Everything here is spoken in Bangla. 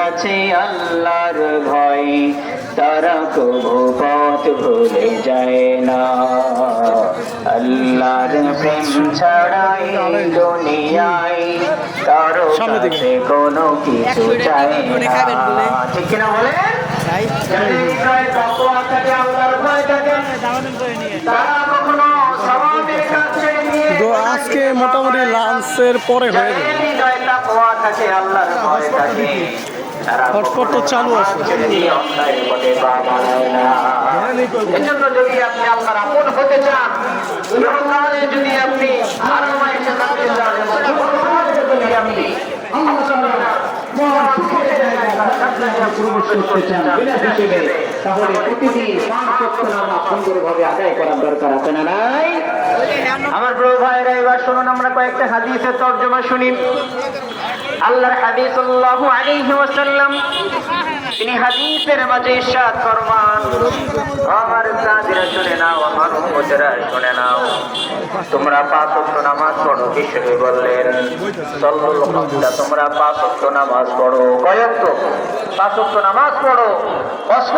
আছে আল্লাহর ভয়, তারা কবু পথ ভুলে যায় না। আল্লাহর প্রেম ছাড়াই দুনিয়ায় কারো কাছে কোনো কিছু চায় না। ঠিক কিনা বলে? আজকে মোটামুটি লাঞ্চের পরে হয়ে যাবে, হটস্পট তো চালু আছে। এজন্য যদি আপনি আপনার আপন হতে চান, যদি আপনি তাহলে প্রতিদিন 5 ওয়াক্ত নামাজ সুন্দরভাবে আদায় করার দরকার আছে না নাই? আমার প্রিয় ভাইরা, এবার শুনুন আমরা কয়েকটা হাদিসের তর্জমা শুনি। আল্লাহর হাবিব সাল্লাল্লাহু আলাইহি ওয়াসাল্লাম তিনি হাদিসের মাঝে ইরশাদ ফরমান, আমার সাথীরা শুনে নাও, আমার উম্মতেরা শুনে নাও, তোমরা 5 ওয়াক্ত নামাজ পড়ো। বিশ্বনবী বললেন সাল্লাল্লাহু আলাইহি ওয়াসাল্লাম, তোমরা 5 ওয়াক্ত নামাজ পড়ো। কয় ওয়াক্ত? 5 ওয়াক্ত নামাজ পড়ো।